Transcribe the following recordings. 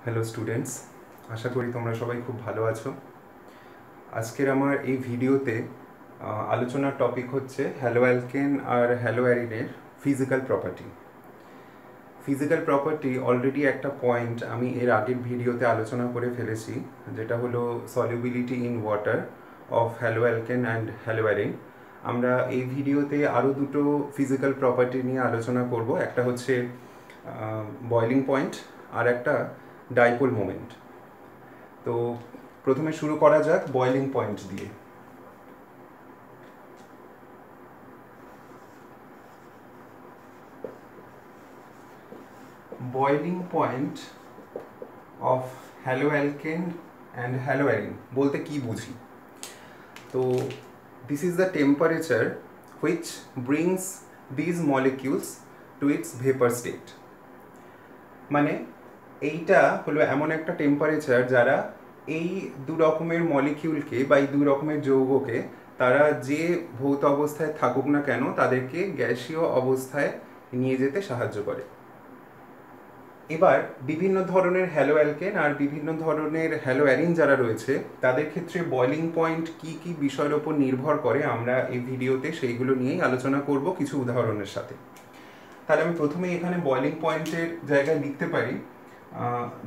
Hello students, আশা করি তোমরা সবাই খুব ভালো আছো। আজকের আমার এই ভিডিওতে আলোচনার টপিক হচ্ছে হ্যালো অ্যালকেন আর হ্যালো অ্যারিনের physical property. Physical property already একটা পয়েন্ট আমি এর আগের ভিডিওতে আলোচনা করে ফেলেছি, যেটা হলো solubility in water of haloalkane and haloarene. আমরা এই ভিডিওতে আরও দুটো ফিজিক্যাল প্রপার্টি নিয়ে আলোচনা করব, একটা হচ্ছে বয়লিং পয়েন্ট আর একটা ডাইপোল মোমেন্ট। তো প্রথমে শুরু করা যাক বয়লিং পয়েন্ট দিয়ে। Boiling point of haloalkane and haloarene বলতে কি বুঝি? তো this is the temperature which brings these molecules to its vapour state. মানে এইটা হলো এমন একটা টেম্পারেচার যারা এই দু রকমের মলিকিউলকে বা এই দু রকমের যৌগকে তারা যে ভৌত অবস্থায় থাকুক না কেন তাদেরকে গ্যাসীয় অবস্থায় নিয়ে যেতে সাহায্য করে। এবার বিভিন্ন ধরনের হ্যালো অ্যালকেন আর বিভিন্ন ধরনের হ্যালো অ্যারিন যারা রয়েছে তাদের ক্ষেত্রে বয়লিং পয়েন্ট কি কি বিষয়ের ওপর নির্ভর করে আমরা এই ভিডিওতে সেইগুলো নিয়েই আলোচনা করব কিছু উদাহরণের সাথে। তাহলে আমি প্রথমেই এখানে বয়লিং পয়েন্টের জায়গায় লিখতে পারি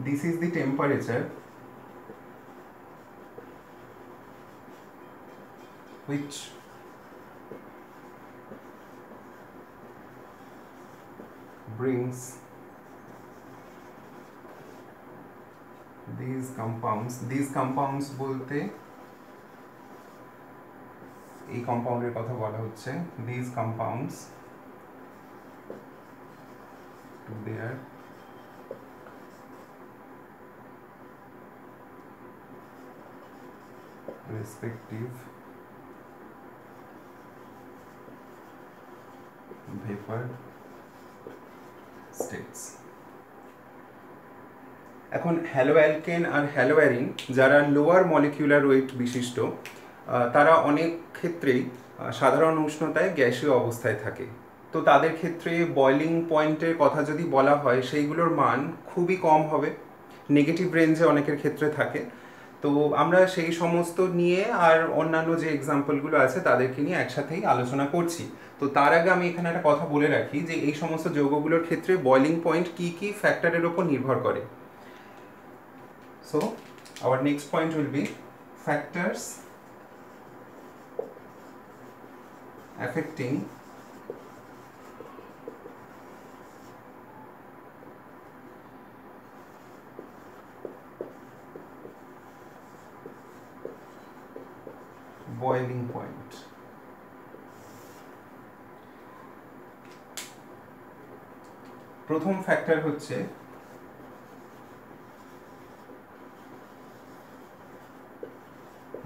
this is the temperature which brings these compounds বলতে এই কম্পাউন্ডের কথা বলা হচ্ছে, these compounds to their respective vapor states। এখন হ্যালো অ্যালকেন আর হ্যালো অ্যারিন যারা লোয়ার মলিকিউলার ওয়েট বিশিষ্ট তারা অনেক ক্ষেত্রেই সাধারণ উষ্ণতায় গ্যাসীয় অবস্থায় থাকে। তো তাদের ক্ষেত্রে বয়লিং পয়েন্টের কথা যদি বলা হয় সেইগুলোর মান খুবই কম হবে, নেগেটিভ রেঞ্জে অনেকের ক্ষেত্রে থাকে। তো আমরা সেই সমস্ত নিয়ে আর অন্যান্য যে এক্সাম্পলগুলো আছে তাদেরকে নিয়ে একসাথেই আলোচনা করছি। তো তার আগে আমি এখানে একটা কথা বলে রাখি যে এই সমস্ত যৌগগুলোর ক্ষেত্রে বয়লিং পয়েন্ট কি কি ফ্যাক্টরের ওপর নির্ভর করে। So our next point will be factors affecting boiling point। প্রথম ফ্যাক্টর হচ্ছে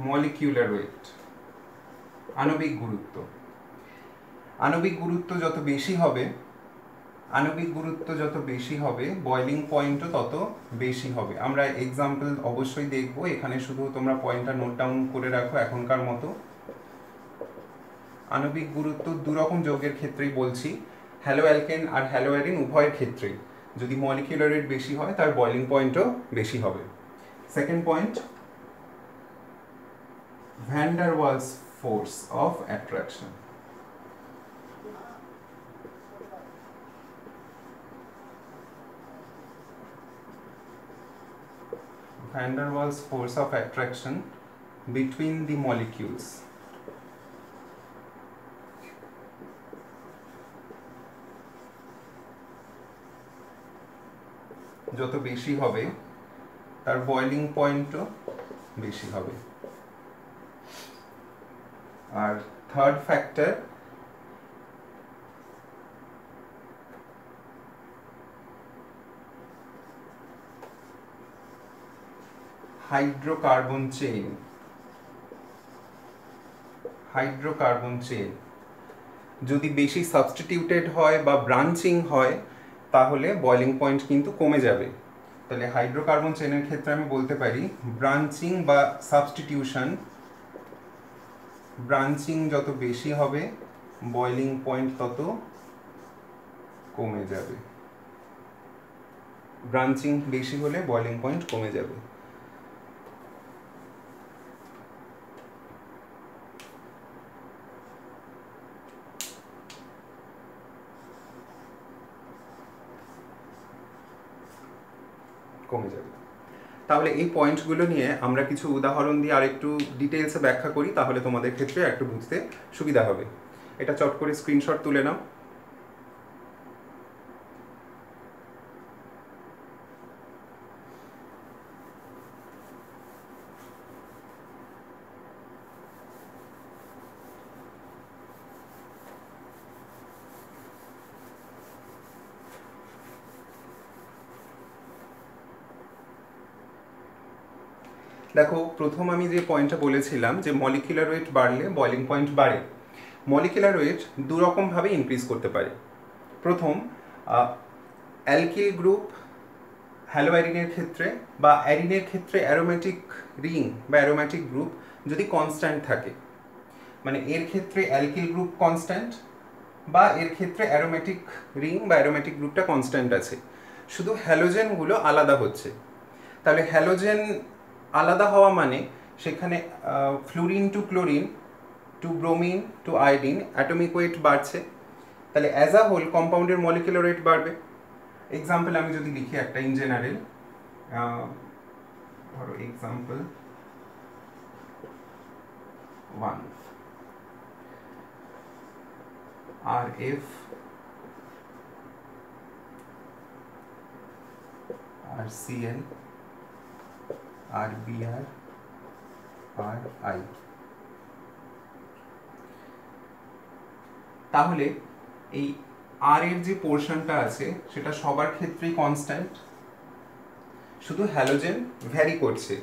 মলিকিউলার ওয়েট, আণবিক গুরুত্ব। আণবিক গুরুত্ব যত বেশি হবে বয়লিং পয়েন্টও তত বেশি হবে। আমরা এক্সাম্পল অবশ্যই দেখব, এখানে শুধু তোমরা পয়েন্টটা নোট ডাউন করে রাখো এখনকার মতো। আণবিক গুরুত্ব দু রকম যৌগের ক্ষেত্রেই বলছি, হ্যালো অ্যালকেন আর হ্যালো অ্যারিন উভয়ের ক্ষেত্রেই যদি মলিকিউলার ওয়েট বেশি হয় তার বয়লিং পয়েন্টও বেশি হবে। Second point, van der Waals force of attraction. Van der Waals force of attraction between the molecules যত বেশি হবে তার বয়লিং পয়েন্টও বেশি হবে। আর থার্ড ফ্যাক্টর, হাইড্রোকার্বন চেইন যদি বেশি সাবস্টিটিউটেড হয় বা ব্রাঞ্চিং হয় তাহলে বয়লিং পয়েন্ট কিন্তু কমে যাবে। তাহলে হাইড্রোকার্বন চেইনের ক্ষেত্রে আমি বলতে পারি ব্রাঞ্চিং বা সাবস্টিটিউশন, ব্রাঞ্চিং যত বেশি হবে বয়লিং পয়েন্ট তত কমে যাবে। ব্রাঞ্চিং বেশি হলে বয়লিং পয়েন্ট কমে যাবে। কমে যাবে। তাহলে এই পয়েন্টগুলো নিয়ে আমরা কিছু উদাহরণ দিয়ে আরেকটু ডিটেলসে ব্যাখ্যা করি, তাহলে তোমাদের ক্ষেত্রে একটু বুঝতে সুবিধা হবে। এটা চট করে স্ক্রিনশট তুলে নাও। দেখো, প্রথম আমি যে পয়েন্টটা বলেছিলাম যে মলিকুলার ওয়েট বাড়লে বয়লিং পয়েন্ট বাড়ে। মলিকুলার ওয়েট দুরকমভাবে ইনক্রিজ করতে পারে। প্রথম, অ্যালকিল গ্রুপ হ্যালোঅ্যারিনের ক্ষেত্রে বা অ্যারিনের ক্ষেত্রে অ্যারোমেটিক রিং বা অ্যারোমেটিক গ্রুপ যদি কনস্ট্যান্ট থাকে, মানে এর ক্ষেত্রে অ্যালকিল গ্রুপ কনস্ট্যান্ট বা এর ক্ষেত্রে অ্যারোমেটিক রিং বা অ্যারোমেটিক গ্রুপটা কনস্ট্যান্ট আছে, শুধু হ্যালোজেনগুলো আলাদা হচ্ছে। তাহলে হ্যালোজেন আলাদা হওয়া মানে সেখানে fluorine to chlorine to bromine to iodine atomic weight বাড়ছে। তাহলে অ্যাজ আ হোল কম্পাউন্ডের মলিকুলার ওয়েট বাড়বে। এক্সাম্পল আমি যদি লিখি একটা ইন জেনারেল, ধরো example 1, RF RCl RBr RI। তাহলে এই আর এর যে পোর্শনটা আছে সেটা সবার ক্ষেত্রেই কনস্ট্যান্ট, শুধু হ্যালোজেন ভ্যারি করছে।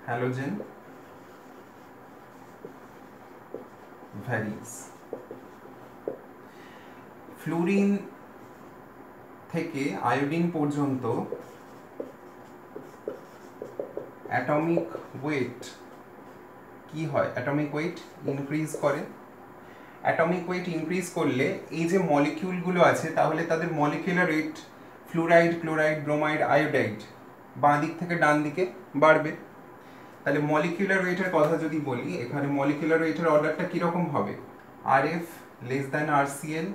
Halogen varies. ফ্লুরিন থেকে আয়োডিন পর্যন্ত অ্যাটমিক ওয়েট কি হয়? অ্যাটমিক ওয়েট ইনক্রিজ করে। অ্যাটমিক ওয়েট ইনক্রিজ করলে এই যে মলিকিউলগুলো আছে তাহলে তাদের molecular weight fluoride, chloride, bromide, iodide বাঁ দিক থেকে ডান দিকে বাড়বে। তাহলে মলিকুলার ওয়েটের কথা যদি বলি, এখানে মলিকুলার ওয়েটের অর্ডারটা কীরকম হবে? RF less than RCl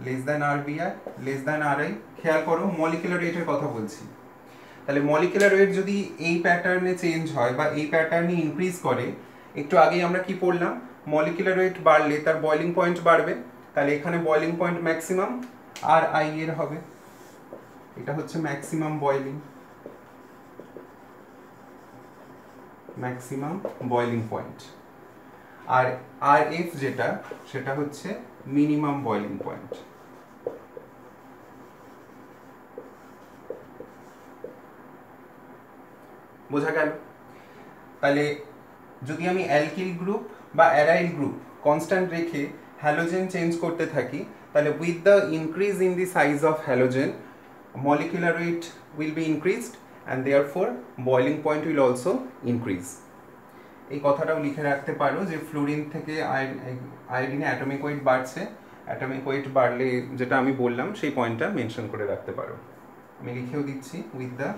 less than RBr less than RI। খেয়াল করো, মলিকুলার ওয়েটের কথা বলছি। তাহলে মলিকুলার ওয়েট যদি এই প্যাটার্নে চেঞ্জ হয় বা এই প্যাটার্নে ইনক্রিজ করে, একটু আগেই আমরা কি পড়লাম? মলিকুলার ওয়েট বাড়লে তার বয়লিং পয়েন্ট বাড়বে। তাহলে এখানে boiling point maximum R I এর হবে, এটা হচ্ছে maximum boiling, maximum boiling point. আর RF যেটা, সেটা হচ্ছে মিনিমাম বয়লিং পয়েন্ট। বোঝা গেল? তাহলে যদি আমি অ্যালকিল গ্রুপ বা অ্যারাইল গ্রুপ কনস্ট্যান্ট রেখে হ্যালোজেন চেঞ্জ করতে থাকি, তাহলে with the increase in the size of halogen molecular weight will be increased and therefore boiling point will also increase. এই কথাটাও লিখে রাখতে পারো যে ফ্লুরিন থেকে আয়োডিনে অ্যাটমিক ওয়েট বাড়ছে, অ্যাটমিক ওয়েট বাড়লে যেটা আমি বললাম সেই পয়েন্টটা মেনশন করে রাখতে পারো। আমি লিখেও দিচ্ছি উইথ দ্য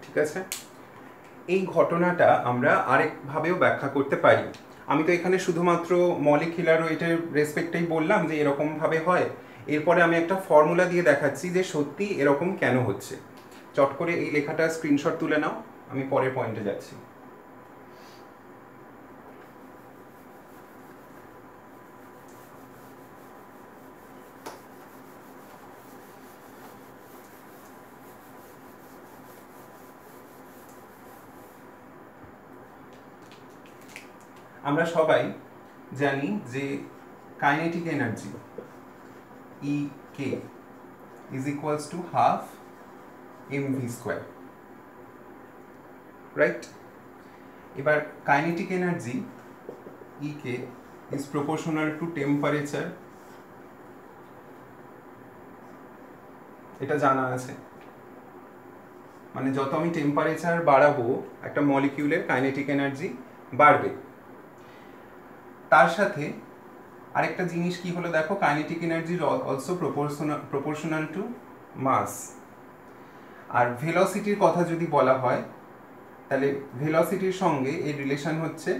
ঠিক আছে। এই ঘটনাটা আমরা আরেকভাবেও ব্যাখ্যা করতে পারি। আমি তো এখানে শুধুমাত্র মলিকুলার ওয়েটের রেসপেক্টেই বললাম যে এরকমভাবে হয়, এরপরে আমি একটা ফর্মুলা দিয়ে দেখাচ্ছি যে সত্যি এরকম কেন হচ্ছে। চট করে এই লেখাটা স্ক্রিনশট তুলে নাও, আমি পরের পয়েন্টে যাচ্ছি। আমরা সবাই জানি যে kinetic energy E K is equals to half mv square, right? এবার kinetic energy E K is proportional to temperature, এটা জানা আছে। মানে যত আমি টেম্পারেচার বাড়াবো একটা মলিকিউলের কাইনেটিক এনার্জি বাড়বে। তার সাথে আরেকটা জিনিস কি হলো দেখো, kinetic energy also proportional to mass. আর ভেলোসিটির কথা যদি বলা হয় তাহলে ভেলোসিটির সঙ্গে এর রিলেশন হচ্ছে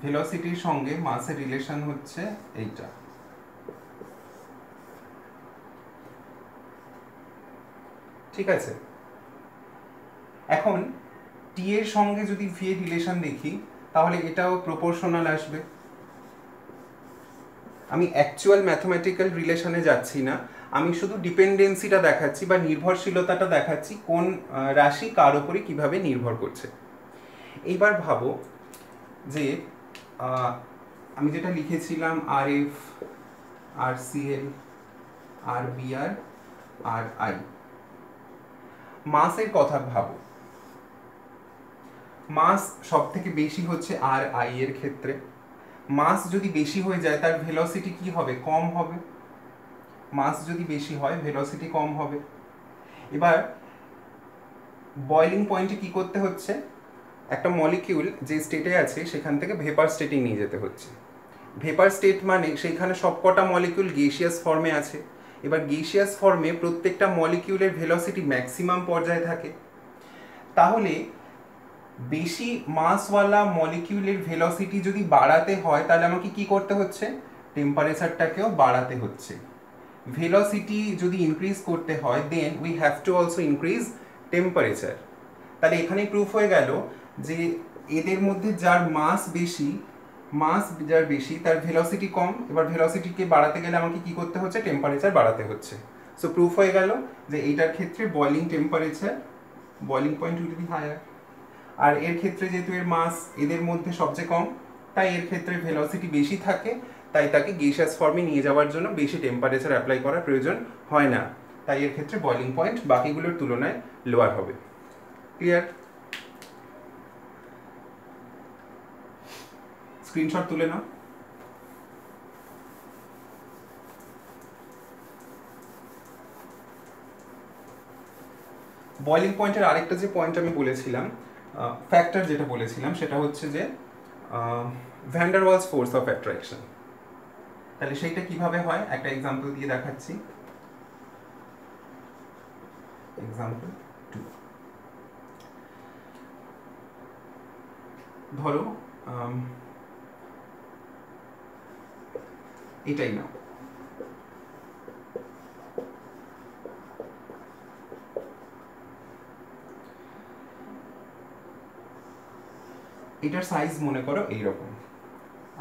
ভেলোসিটির সঙ্গে মাসের রিলেশন হচ্ছে এইটা। ঠিক আছে, এখন টি এর সঙ্গে যদি ভি এর রিলেশন দেখি তাহলে এটাও প্রপোর্শনাল আসবে। আমি অ্যাকচুয়াল ম্যাথমেটিক্যাল রিলেশনে যাচ্ছি না, আমি শুধু ডিপেন্ডেন্সিটা দেখাচ্ছি বা নির্ভরশীলতাটা দেখাচ্ছি, কোন রাশি কার উপরে কিভাবে নির্ভর করছে। এইবার ভাবো যে আমি যেটা লিখেছিলাম R F, R Cl, R Br, R I, মাসের কথা ভাবো। মাস সব থেকে বেশি হচ্ছে আর আই এর ক্ষেত্রে। মাস যদি বেশি হয়ে যায় তার ভেলোসিটি কি হবে? কম হবে। মাস যদি বেশি হয় ভেলোসিটি কম হবে। এবার বয়লিং পয়েন্টে কি করতে হচ্ছে? একটা মলিকিউল যে স্টেটে আছে সেখান থেকে ভেপার স্টেটে নিয়ে যেতে হচ্ছে। ভেপার স্টেট মানে সেইখানে সবকটা মলিকিউল গেসিয়াস ফর্মে আছে। এবার গেসিয়াস ফর্মে প্রত্যেকটা মলিকিউলের ভেলোসিটি ম্যাক্সিমাম পর্যায়ে থাকে। তাহলে বেশি মাসওয়ালা মলিকিউলের ভেলোসিটি যদি বাড়াতে হয় তাহলে আমাকে কি করতে হচ্ছে? টেম্পারেচারটাকেও বাড়াতে হচ্ছে। ভেলোসিটি যদি ইনক্রিজ করতে হয় then we have to also increase temperature. তাহলে এখানেই প্রুফ হয়ে গেল যে এদের মধ্যে যার মাস বেশি, যার বেশি তার ভেলোসিটি কম। এবার ভেলোসিটিকে বাড়াতে গেলে আমাকে কি করতে হচ্ছে? টেম্পারেচার বাড়াতে হচ্ছে। সো প্রুফ হয়ে গেল যে এইটার ক্ষেত্রে boiling temperature, boiling point will be higher. আর এর ক্ষেত্রে যেহেতু এর মাস এদের মধ্যে সবচেয়ে কম, তাই এর ক্ষেত্রে ভেলোসিটি বেশি থাকে, তাই তাকে গ্যাসিয়াস ফর্মে নিয়ে যাওয়ার জন্য বেশি টেম্পারেচার অ্যাপ্লাই করার প্রয়োজন হয় না। তাই এর ক্ষেত্রে বয়লিং পয়েন্ট বাকিগুলোর তুলনায় লোয়ার হবে। ক্লিয়ার? স্ক্রিনশট তুলে নাও। বয়লিং পয়েন্টের আরেকটা যে পয়েন্ট আমি বলেছিলাম, ফ্যাক্টর যেটা বলেছিলাম সেটা হচ্ছে যে van der Waals force of attraction. তাহলে সেইটা কিভাবে হয় একটা এক্সাম্পল দিয়ে দেখাচ্ছি। এক্সাম্পল 2, ধরো এটাই নাও। এটার সাইজ মনে করো এইরকম,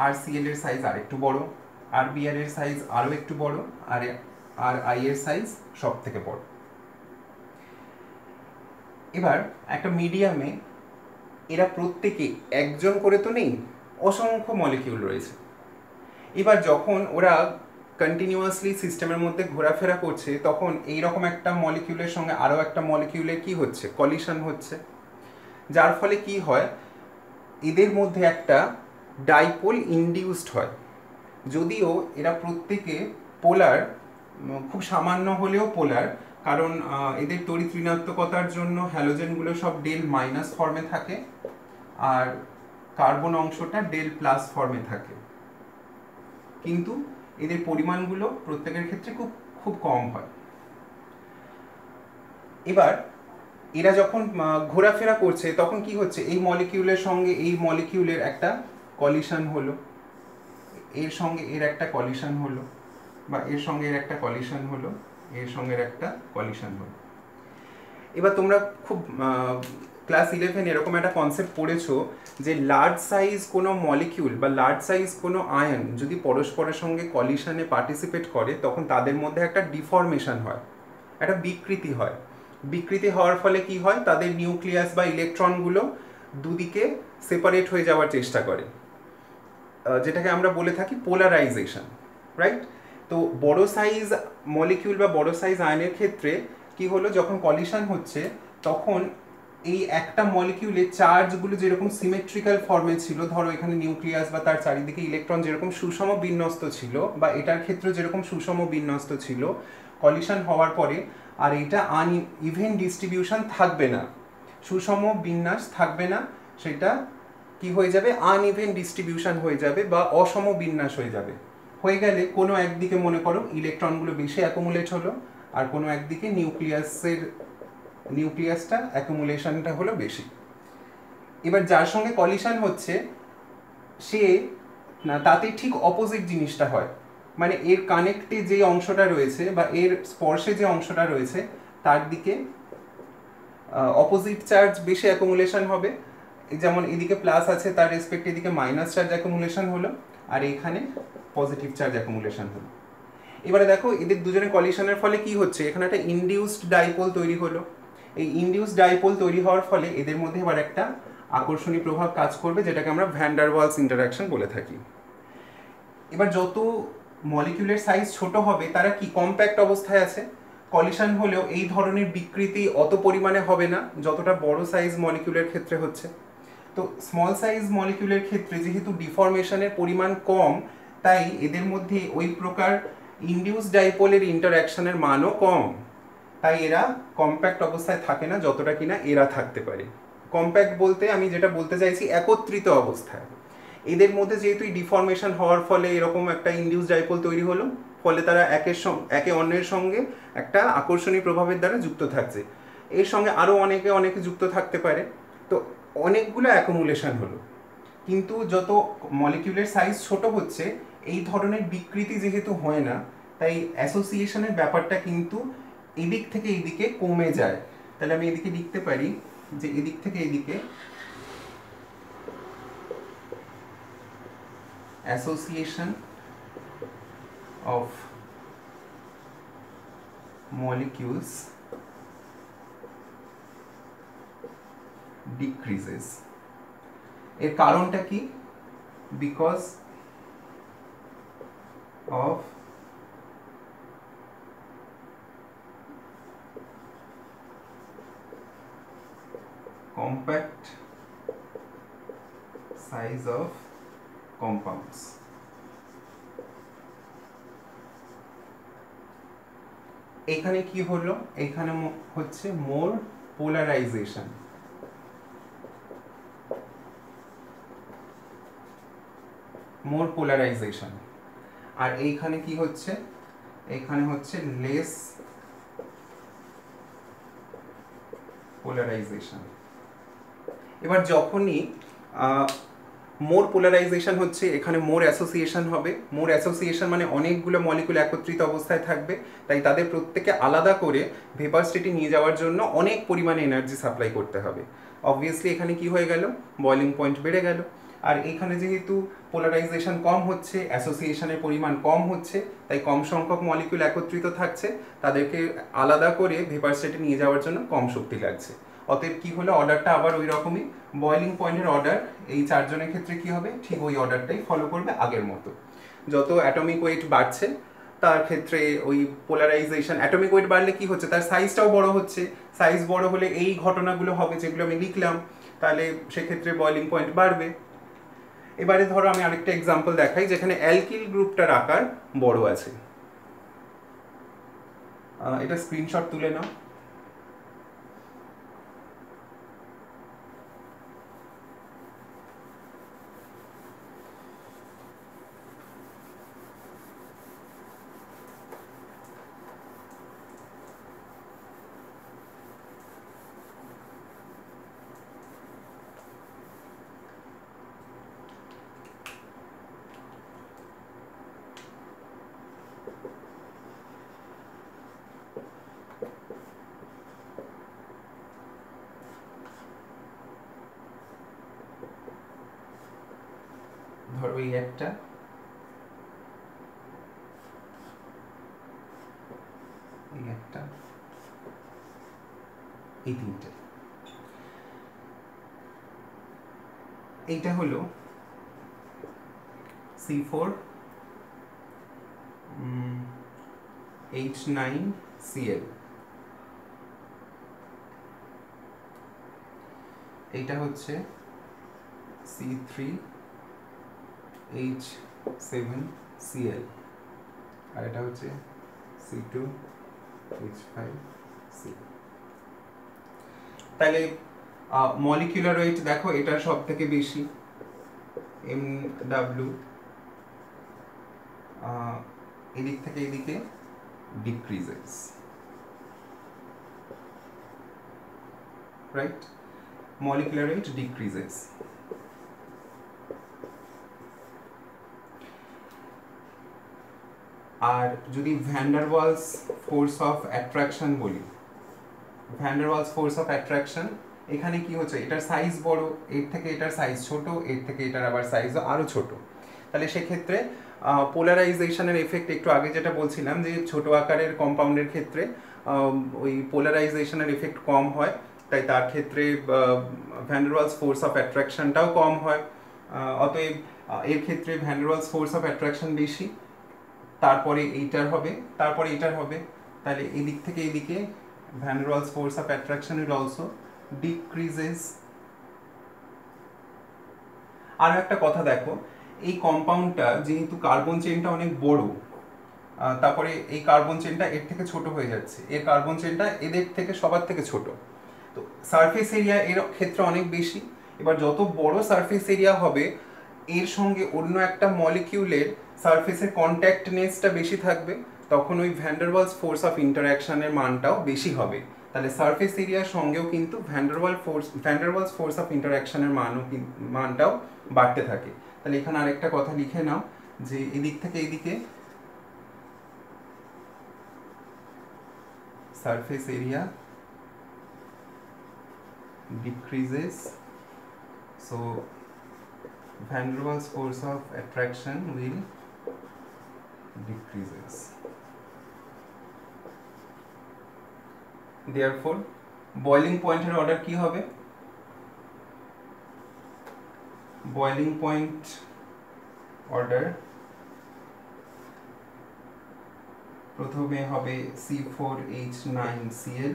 আর সিএল এর সাইজ আর একটু বড়, আর বিআর এর সাইজ আরো একটু বড়, আর আই এর সাইজ সব থেকে বড়। এবার একটা মিডিয়ামে এরা প্রত্যেকে একজন করে তো নেই, অসংখ্য মলিকিউল রয়েছে। এবার যখন ওরা কন্টিনিউয়াসলি সিস্টেমের মধ্যে ঘোরাফেরা করছে তখন এইরকম একটা মলিকিউলের সঙ্গে আরও একটা মলিকিউলের কি হচ্ছে? কলিশন হচ্ছে। যার ফলে কি হয়? এদের মধ্যে একটা ডাইপোল ইনডিউসড হয়। যদিও এরা প্রত্যেকে পোলার, খুব সামান্য হলেও পোলার, কারণ এদের তড়িৎ ঋণাত্মকতার জন্য হ্যালোজেনগুলো সব ডেল মাইনাস ফর্মে থাকে আর কার্বন অংশটা ডেল প্লাস ফর্মে থাকে, কিন্তু এদের পরিমাণগুলো প্রত্যেকের ক্ষেত্রে খুব খুব কম হয়। এবার এরা যখন ঘোরাফেরা করছে তখন কি হচ্ছে? এই মলিকিউলের সঙ্গে এই মলিকিউলের একটা কলিশন হলো, এর সঙ্গে এর একটা কলিশন হলো, বা এর সঙ্গে এর একটা কলিশন হলো, এর সঙ্গে এর একটা কলিশন হলো। এবার তোমরা খুব ক্লাস 11 এরকম একটা কনসেপ্ট পড়েছো যে লার্জ সাইজ কোনো মলিকিউল বা লার্জ সাইজ কোনো আয়ন যদি পরস্পরের সঙ্গে কলিশনে পার্টিসিপেট করে তখন তাদের মধ্যে একটা ডিফর্মেশন হয়, একটা বিকৃতি হয়। বিকৃতি হওয়ার ফলে কি হয়, তাদের নিউক্লিয়াস বা ইলেকট্রনগুলো দুদিকে সেপারেট হয়ে যাওয়ার চেষ্টা করে, যেটাকে আমরা বলে থাকি পোলারাইজেশন, রাইট? তো বড় সাইজ মলিকিউল বা বড় সাইজ আয়নের ক্ষেত্রে কি হলো, যখন কলিশন হচ্ছে তখন এই একটা মলিকিউলের চার্জগুলো যেরকম সিমেট্রিক্যাল ফর্মে ছিল, ধরো এখানে নিউক্লিয়াস বা তার চারিদিকে ইলেকট্রন যেরকম সুষম বিন্যস্ত ছিল, বা এটার ক্ষেত্রে যেরকম সুষম বিন্যস্ত ছিল, কলিশন হওয়ার পরে আর এটা ইভেন ডিস্ট্রিবিউশন থাকবে না, সুষম বিন্যাস থাকবে না, সেটা কি হয়ে যাবে, আনইভেন ডিস্ট্রিবিউশন হয়ে যাবে বা অসম বিন্যাস হয়ে যাবে। হয়ে গেলে কোনো একদিকে মনে করো ইলেকট্রনগুলো বেশি অ্যাকুমুলেট হলো, আর কোনো একদিকে নিউক্লিয়াসটা অ্যাকুমুলেশনটা হলো বেশি। এবার যার সঙ্গে কলিশন হচ্ছে সে না, তাতে ঠিক অপোজিট জিনিসটা হয়, মানে এর কানেক্টে যে অংশটা রয়েছে বা এর স্পর্শে যে অংশটা রয়েছে তার দিকে অপোজিট চার্জ বেশি অ্যাকুমুলেশন হবে। যেমন এদিকে প্লাস আছে, তার রেসপেক্ট এদিকে মাইনাস চার্জ অ্যাকুমুলেশন হলো, আর এখানে পজিটিভ চার্জ অ্যাকুমুলেশন হলো। এবারে দেখো এদের দুজনের কলিশনের ফলে কি হচ্ছে, এখানে একটা ইনডিউসড ডাইপোল তৈরি হলো। এই ইনডিউসড ডাইপোল তৈরি হওয়ার ফলে এদের মধ্যে এবার একটা আকর্ষণী প্রভাব কাজ করবে, যেটাকে আমরা ভ্যান ডার ওয়ালস ইন্টারঅ্যাকশন বলে থাকি। এবার যত মলিকিউলের সাইজ ছোট হবে তারা কি কম্প্যাক্ট অবস্থায় আছে, কলিশন হলেও এই ধরনের বিকৃতি অত পরিমাণে হবে না যতটা বড় সাইজ মলিকিউলের ক্ষেত্রে হচ্ছে। তো স্মল সাইজ মলিকিউলের ক্ষেত্রে যেহেতু ডিফরমেশনের পরিমাণ কম, তাই এদের মধ্যে ওই প্রকার ইনডিউস ডাইপোলের ইন্টারঅ্যাকশনের মানও কম, তাই এরা কম্প্যাক্ট অবস্থায় থাকে না যতটা কিনা এরা থাকতে পারে। কম্প্যাক্ট বলতে আমি যেটা বলতে চাইছি একত্রিত অবস্থায়। এদের মধ্যে যেহেতু ডিফরমেশন হওয়ার ফলে এরকম একটা ইনডিউস ডাইপোল তৈরি হলো, ফলে তারা একে অন্যের সঙ্গে একটা আকর্ষণী প্রভাবের দ্বারা যুক্ত থাকছে। এর সঙ্গে আরও অনেকে যুক্ত থাকতে পারে, তো অনেকগুলো অ্যাকুমুলেশন হলো। কিন্তু যত মলিকিউলের সাইজ ছোট হচ্ছে এই ধরনের বিকৃতি যেহেতু হয় না, তাই অ্যাসোসিয়েশনের ব্যাপারটা কিন্তু এদিক থেকে এদিকে কমে যায়। তাহলে আমি এদিকে লিখতে পারি যে এদিক থেকে এদিকে association of molecules decreases। এর কারণটা কি, because of compact size of compounds। এখানে কি হলো, এখানে হচ্ছে মোর পোলারাইজেশন। আর এইখানে কি হচ্ছে, এখানে হচ্ছে লেস পোলারাইজেশন। এবার যখনই মোর পোলারাইজেশন হচ্ছে, এখানে মোর অ্যাসোসিয়েশন হবে। মোর অ্যাসোসিয়েশন মানে অনেকগুলো মলিকুল একত্রিত অবস্থায় থাকবে, তাই তাদের প্রত্যেকে আলাদা করে ভেপার স্টেটে নিয়ে যাওয়ার জন্য অনেক পরিমাণে এনার্জি সাপ্লাই করতে হবে। অবভিয়াসলি এখানে কি হয়ে গেল, বয়লিং পয়েন্ট বেড়ে গেল। আর এখানে যেহেতু পোলারাইজেশন কম হচ্ছে, অ্যাসোসিয়েশনের পরিমাণ কম হচ্ছে, তাই কম সংখ্যক মলিকুল একত্রিত থাকছে, তাদেরকে আলাদা করে ভেপার স্টেটে নিয়ে যাওয়ার জন্য কম শক্তি লাগছে। অতএব কি হলো, অর্ডারটা আবার ওই রকমই, বয়লিং পয়েন্টের অর্ডার এই চারজনের ক্ষেত্রে কি হবে, ঠিক ওই অর্ডারটাই ফলো করবে আগের মতো। যত অ্যাটমিক ওয়েট বাড়ছে তার ক্ষেত্রে ওই পোলারাইজেশন, অ্যাটমিক ওয়েট বাড়লে কি হচ্ছে, তার সাইজটাও বড় হচ্ছে। সাইজ বড় হলে এই ঘটনাগুলো হবে যেগুলো আমি লিখলাম, তাহলে সেক্ষেত্রে বয়লিং পয়েন্ট বাড়বে। এবারে ধরো আমি আরেকটা এক্সাম্পল দেখাই, যেখানে অ্যালকিল গ্রুপটার আকার বড় আছে। এটা স্ক্রিনশট তুলে নাও। ধরো এই একটা, এই একটা, এই তিনটে। এইটা হলো C4 H9Cl, এইটা হচ্ছে C3H7Cl, আর এটা হচ্ছে C2H5C। তাহলে মলিকিউলার ওয়েট দেখো এটা সব থেকে বেশি MW, এদিক থেকে এদিকে decreases, right? Molecular weight decreases. আর যদি van der Waals force of attraction বলি, van der Waals force of attraction, এখানে কি হচ্ছে, এটার সাইজ বড়, এর থেকে এটার সাইজ ছোট, এর থেকে এটার আবার সাইজ আরো ছোট। তাহলে সেক্ষেত্রে পোলারাইজেশনের এফেক্ট, একটু আগে যেটা বলছিলাম যে ছোট আকারের কম্পাউন্ডের ক্ষেত্রে ওই পোলারাইজেশনের এফেক্ট কম হয়, তাই তার ক্ষেত্রে van der Waals force of অ্যাট্রাকশনটাও কম হয়। অতএব এর ক্ষেত্রে van der Waals force of attraction বেশি, তারপরে এইটার হবে, তারপরে এটার হবে। তাহলে এদিক থেকে এদিকে van der Waals force of attraction will also decreases. আর একটা কথা দেখো, এই কম্পাউন্ডটা যেহেতু কার্বন চেনটা অনেক বড়, তারপরে এই কার্বন চেনটা এর থেকে ছোট হয়ে যাচ্ছে, এর কার্বন চেনটা এদের থেকে সবার থেকে ছোট, তো সারফেস এরিয়া এর ক্ষেত্রে অনেক বেশি। এবার যত বড় সারফেস এরিয়া হবে, এর সঙ্গে অন্য একটা মলিকিউলের সারফেসের কন্ট্যাক্টনেসটা বেশি থাকবে, তখন ওই van der Waals force of ইন্টারঅ্যাকশনের মানটাও বেশি হবে। তাহলে সারফেস এরিয়ার সঙ্গেও কিন্তু van der Waals force of ইন্টারঅ্যাকশনের মানটাও বাড়তে থাকে। তাহলে এখানে আরেকটা কথা লিখে নাও যে এদিক থেকে এদিকে surface area decreases, so Van der Waals force of attraction will decreases. Therefore boiling point এর অর্ডার কি হবে? boiling point order প্রথমে হবে C4H9Cl,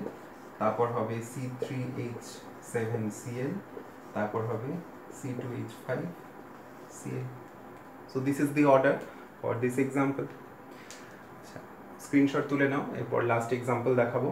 তারপর হবে C3H7Cl, তারপর হবে C2H5Cl. So this is the order for this example. Screenshot তুলে নাও, এরপর লাস্ট এক্সাম্পল দেখাবো।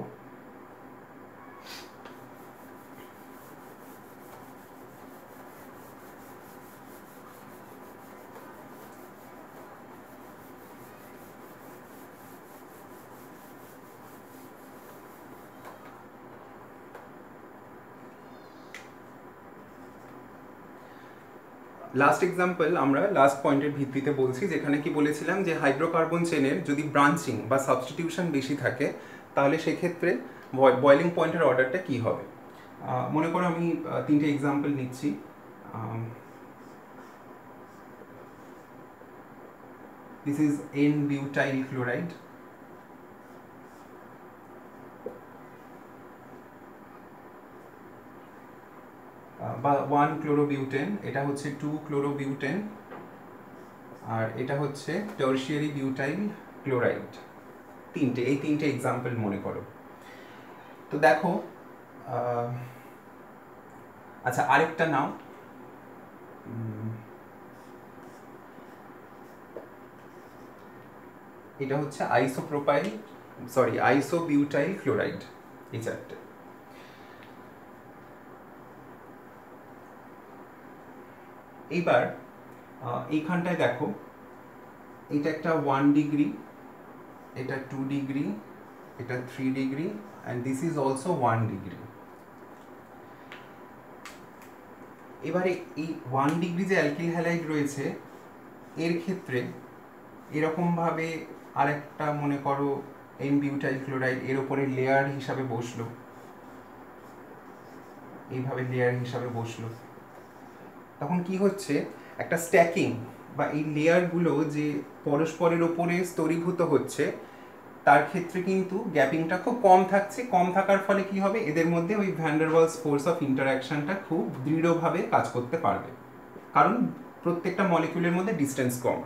লাস্ট এক্সাম্পল আমরা লাস্ট পয়েন্টের ভিত্তিতে বলছি, যেখানে কি বলেছিলাম যে হাইড্রোকার্বন চেনের যদি ব্রাঞ্চিং বা সাবস্টিটিউশন বেশি থাকে, তাহলে সেক্ষেত্রে বয়েলিং পয়েন্টের অর্ডারটা কি হবে। মনে করো আমি তিনটে এক্সাম্পল নিচ্ছি। দিস ইজ N-butyl chloride, বা 1 ক্লোরোবিউটেন, এটা হচ্ছে 2 ক্লোরোবিউটেন, আর এটা হচ্ছে টারশিয়ারি বিউটাইল ক্লোরাইড। এই তিনটে এক্সাম্পল মনে করো। তো দেখো, আচ্ছা আরেকটা নাও, এটা হচ্ছে আইসোবিউটাইল ক্লোরাইড। এই চারটে। এইবার এইখানটায় দেখো, এটা একটা 1 ডিগ্রি, এটা 2 ডিগ্রি, এটা 3 degree, and this is also 1 degree. এবারে এই 1 ডিগ্রি যে অ্যালকিল হ্যালাইড রয়েছে, এর ক্ষেত্রে এরকম ভাবে আরেকটা মনে করো N-butyl ক্লোরাইড এর উপরে লেয়ার হিসাবে বসলো, এইভাবে লেয়ার হিসাবে বসলো, তখন কি হচ্ছে, একটা স্ট্যাকিং বা এই লেয়ারগুলো যে পরস্পরের ওপরে স্তরীভূত হচ্ছে, তার ক্ষেত্রে কিন্তু গ্যাপিংটা খুব কম থাকছে। কম থাকার ফলে কি হবে, এদের মধ্যে ওই van der Waals force of ইন্টারাকশনটা খুব দৃঢ়ভাবে কাজ করতে পারবে, কারণ প্রত্যেকটা মলিকিউলের মধ্যে ডিস্টেন্স কম।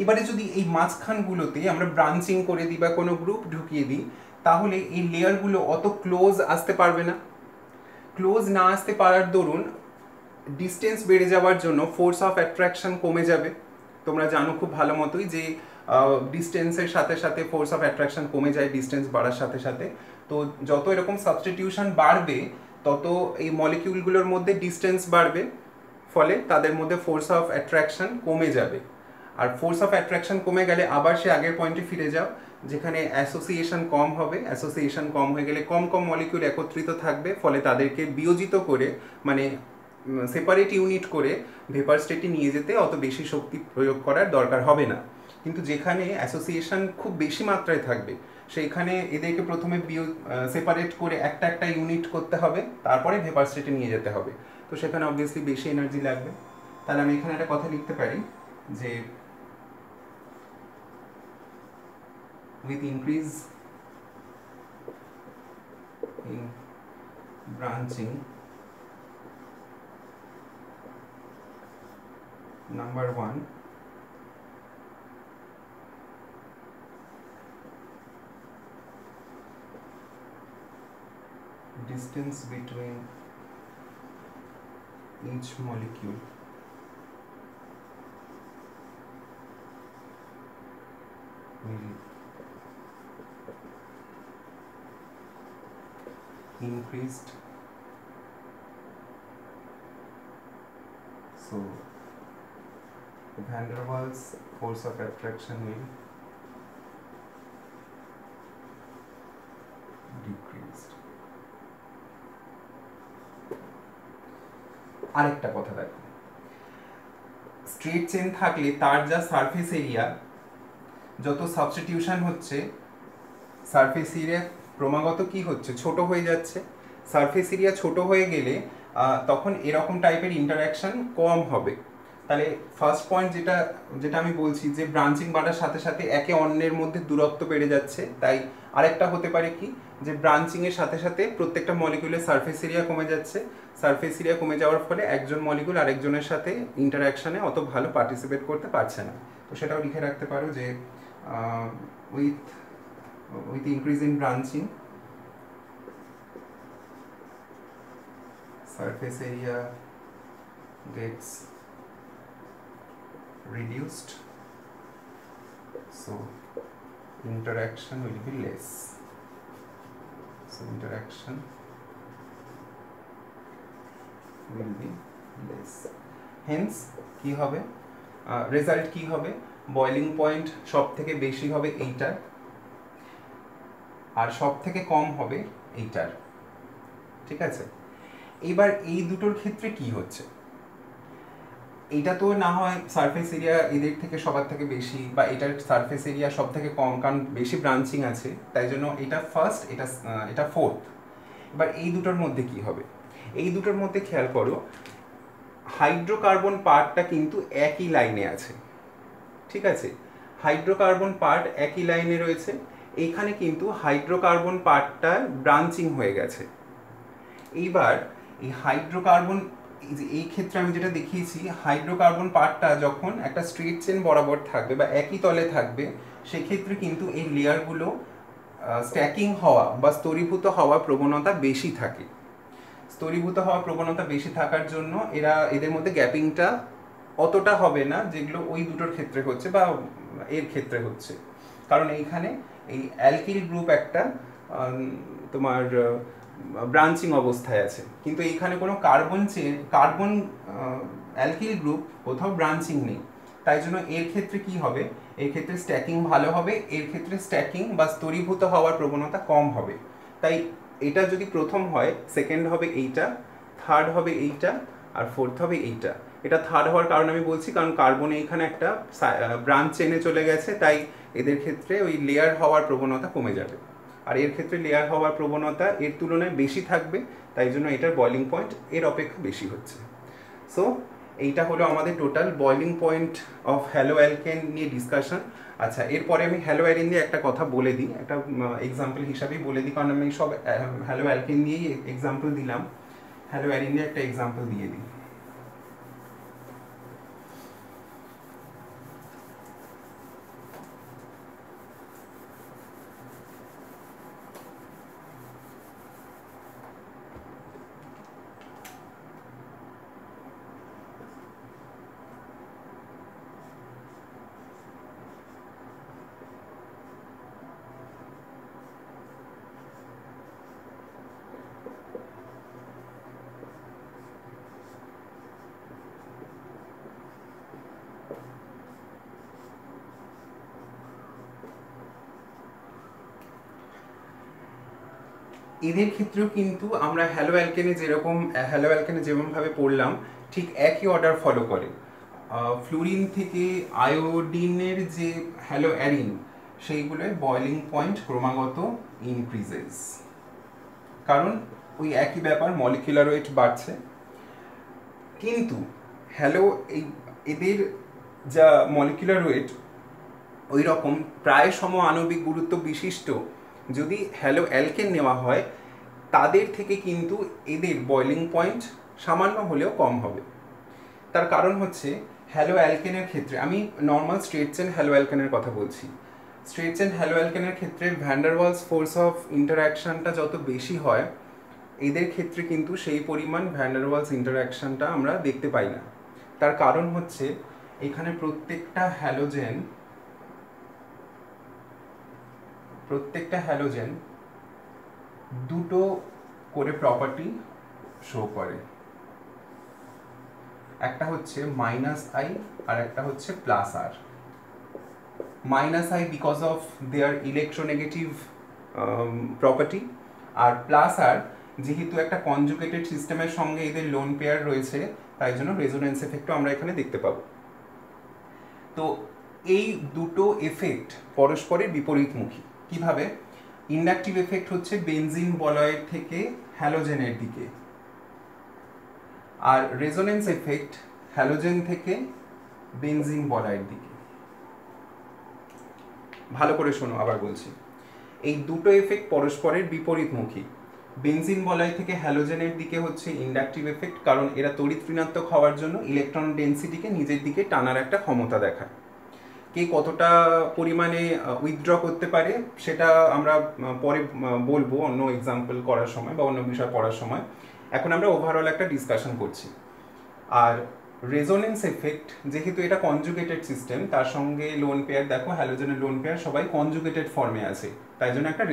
এবারে যদি এই মাঝখানগুলোতে আমরা ব্রাঞ্চিং করে দিই বা কোনো গ্রুপ ঢুকিয়ে দিই, তাহলে এই লেয়ারগুলো অত ক্লোজ আসতে পারবে না। ক্লোজ না আসতে পারার দরুন ডিস্টেন্স বেড়ে যাওয়ার জন্য ফোর্স অফ অ্যাট্রাকশন কমে যাবে। তোমরা জানো খুব ভালো মতোই যে ডিস্টেন্সের সাথে সাথে ফোর্স অফ অ্যাট্রাকশন কমে যায় ডিস্টেন্স বাড়ার সাথে সাথে। তো যত এরকম সাবস্টিটিউশন বাড়বে তত এই মলিকিউলগুলোর মধ্যে ডিস্টেন্স বাড়বে, ফলে তাদের মধ্যে ফোর্স অফ অ্যাট্রাকশন কমে যাবে। আর ফোর্স অফ অ্যাট্রাকশন কমে গেলে আবার সে আগের পয়েন্টে ফিরে যাও, যেখানে অ্যাসোসিয়েশন কম হবে। অ্যাসোসিয়েশন কম হয়ে গেলে কম কম মলিকিউল একত্রিত থাকবে, ফলে তাদেরকে বিয়োজিত করে মানে সেপারেট ইউনিট করে ভেপার স্টেটে নিয়ে যেতে অত বেশি শক্তি প্রয়োগ করার দরকার হবে না। কিন্তু যেখানে অ্যাসোসিয়েশন খুব বেশি মাত্রায় থাকবে, সেইখানে এদেরকে প্রথমে সেপারেট করে একটা একটা ইউনিট করতে হবে, তারপরে ভেপার স্টেটে নিয়ে যেতে হবে। তো সেখানে অবভিয়াসলি বেশি এনার্জি লাগবে। তাহলে আমি এখানে একটা কথা লিখতে পারি যে with increase in branching, number 1, distance between each molecule will increased, so van der Waals force of attraction will decreased. আরেকটা কথা দেখো, স্ট্রেট চেন থাকলে তার যা সারফেস এরিয়া, যত সাবস্টিটিউশন হচ্ছে সারফেস এরিয়া ক্রমাগত কি হচ্ছে, ছোট হয়ে যাচ্ছে। সারফেস এরিয়া ছোট হয়ে গেলে তখন এরকম টাইপের ইন্টারাকশন কম হবে। তাহলে ফার্স্ট পয়েন্ট যেটা আমি বলছি যে ব্রাঞ্চিং বাড়ার সাথে সাথে একে অন্যের মধ্যে দূরত্ব বেড়ে যাচ্ছে। তাই আরেকটা হতে পারে কি, যে ব্রাঞ্চিংয়ের সাথে সাথে প্রত্যেকটা মলিকিউলের সারফেস এরিয়া কমে যাচ্ছে। সারফেস এরিয়া কমে যাওয়ার ফলে একজন মলিকিউল আরেকজনের সাথে ইন্টারাকশনে অত ভালো পার্টিসিপেট করতে পারছে না। তো সেটাও লিখে রাখতে পারো যে with increase in branching, surface area gets reduced, so interaction will be less. So interaction will be less. Hence কি হবে, রেজাল্ট কি হবে, বয়লিং পয়েন্ট সব থেকে বেশি হবে এইটার, আর সব থেকে কম হবে এইটার। ঠিক আছে, এবার এই দুটোর ক্ষেত্রে কি হচ্ছে, এইটা তো না হয় সারফেস এরিয়া এদের থেকে সবার থেকে বেশি, বা এটার সারফেস এরিয়া সব থেকে কম, কারণ বেশি ব্রাঞ্চিং আছে, তাই জন্য এটা ফার্স্ট, এটা ফোর্থ। এবার এই দুটোর মধ্যে কি হবে, এই দুটোর মধ্যে খেয়াল করো, হাইড্রোকার্বন পার্টটা কিন্তু একই লাইনে আছে। ঠিক আছে, হাইড্রোকার্বন পার্ট একই লাইনে রয়েছে। এইখানে কিন্তু হাইড্রোকার্বন পার্টটা ব্রাঞ্চিং হয়ে গেছে। এইবার এই হাইড্রোকার্বন, এই ক্ষেত্রে আমি যেটা দেখিয়েছি, হাইড্রোকার্বন পার্টটা যখন একটা স্ট্রেট চেন বরাবর থাকবে বা একই তলে থাকবে, সেক্ষেত্রে কিন্তু এই লেয়ারগুলো স্ট্যাকিং হওয়া বা স্তরীভূত হওয়ার প্রবণতা বেশি থাকে। স্তরীভূত হওয়ার প্রবণতা বেশি থাকার জন্য এদের মধ্যে গ্যাপিংটা অতটা হবে না, যেগুলো ওই দুটোর ক্ষেত্রে হচ্ছে বা এর ক্ষেত্রে হচ্ছে। কারণ এইখানে এই অ্যালকিল গ্রুপ একটা তোমার ব্রাঞ্চিং অবস্থায় আছে, কিন্তু এইখানে কোনো কার্বন অ্যালকিল গ্রুপ কোথাও ব্রাঞ্চিং নেই। তাই জন্য এর ক্ষেত্রে কি হবে, এর ক্ষেত্রে স্ট্যাকিং ভালো হবে, এর ক্ষেত্রে স্ট্যাকিং বা স্তরীভূত হওয়ার প্রবণতা কম হবে। তাই এটা যদি প্রথম হয়, সেকেন্ড হবে এইটা, থার্ড হবে এইটা, আর ফোর্থ হবে এইটা। এটা থার্ড হওয়ার কারণ আমি বলছি কারণ কার্বনে এইখানে একটা ব্রাঞ্চ চেনে চলে গেছে, তাই এদের ক্ষেত্রে ওই লেয়ার হওয়ার প্রবণতা কমে যাবে। আর এর ক্ষেত্রে লেয়ার হওয়ার প্রবণতা এর তুলনায় বেশি থাকবে, তাই জন্য এটার বয়লিং পয়েন্ট এর অপেক্ষা বেশি হচ্ছে। সো এইটা হলো আমাদের total boiling point of hello alkane নিয়ে ডিসকাশন। আচ্ছা, এরপরে আমি হ্যালো অ্যারিন দিয়ে একটা কথা বলে দিই, একটা এক্সাম্পল হিসাবেই বলে দিই, কারণ আমি সব হ্যালো অ্যালকেন দিয়েই এক্সাম্পল দিলাম। হ্যালো অ্যারিন দিয়ে একটা এক্সাম্পল দিয়ে দিই। এদের ক্ষেত্রেও কিন্তু আমরা হ্যালো অ্যালকেনে যেরকমভাবে পড়লাম, ঠিক একই অর্ডার ফলো করে। ফ্লুরিন থেকে আয়োডিনের যে হ্যালো অ্যারিন, সেইগুলোর বয়লিং পয়েন্ট ক্রমাগত ইনক্রিজেস, কারণ ওই একই ব্যাপার, মলিকুলার ওয়েট বাড়ছে। কিন্তু এদের যা মলিকুলার ওয়েট ওই রকম প্রায় সম আণবিক গুরুত্ব বিশিষ্ট যদি হ্যালো অ্যালকেন নেওয়া হয়, তাদের থেকে কিন্তু এদের বয়লিং পয়েন্ট সামান্য হলেও কম হবে। তার কারণ হচ্ছে হ্যালো অ্যালকেনের ক্ষেত্রে, আমি নর্মাল স্ট্রেট চেন হ্যালো অ্যালকেনের কথা বলছি, স্ট্রেট চেন হ্যালো অ্যালকেনের ক্ষেত্রে van der Waals force of ইন্টারঅ্যাকশনটা যত বেশি হয়, এদের ক্ষেত্রে কিন্তু সেই পরিমাণ ভ্যান ডার ওয়ালস ইন্টারঅ্যাকশনটা আমরা দেখতে পাই না। তার কারণ হচ্ছে এখানে প্রত্যেকটা হ্যালোজেন দুটো করে প্রপার্টি শো করে, একটা হচ্ছে -I আর একটা হচ্ছে +R। -I because of their electronegative property, আর +R যেহেতু একটা কনজুগেটেড সিস্টেমের সঙ্গে এদের লোন পেয়ার রয়েছে, তাই জন্য রেজোনেন্স এফেক্টও আমরা এখানে দেখতে পাবো। তো এই দুটো এফেক্ট পরস্পরের বিপরীতমুখী। কিভাবে? ইন্ডাকটিভ এফেক্ট হচ্ছে বেনজিন বলয়ের থেকে হ্যালোজেনের দিকে, আর রেজোনেন্স এফেক্ট হ্যালোজেন থেকে বেনজিন বলয়ের দিকে। ভালো করে শোনো, আবার বলছি, এই দুটো এফেক্ট পরস্পরের বিপরীতমুখী। বেনজিন বলয় থেকে হ্যালোজেনের দিকে হচ্ছে ইন্ডাকটিভ এফেক্ট, কারণ এরা তড়িৎ ঋণাত্মক হওয়ার জন্য ইলেকট্রন ডেন্সিটিকে নিজের দিকে টানার একটা ক্ষমতা দেখায়। কে কতটা পরিমাণে উইথড্র করতে পারে সেটা আমরা পরে বলবো অন্য এক্সাম্পল করার সময় বা অন্য বিষয় পড়ার সময়। এখন আমরা ওভারঅল একটা ডিসকাশন করছি। আর রেজোনেন্স এফেক্ট, যেহেতু এটা কনজুগেটেড সিস্টেম, তার সঙ্গে লোন পেয়ার, দেখো হ্যালোজেনের লোন পেয়ার সবাই কনজুগেটেড ফর্মে আছে, তাই জন্য একটা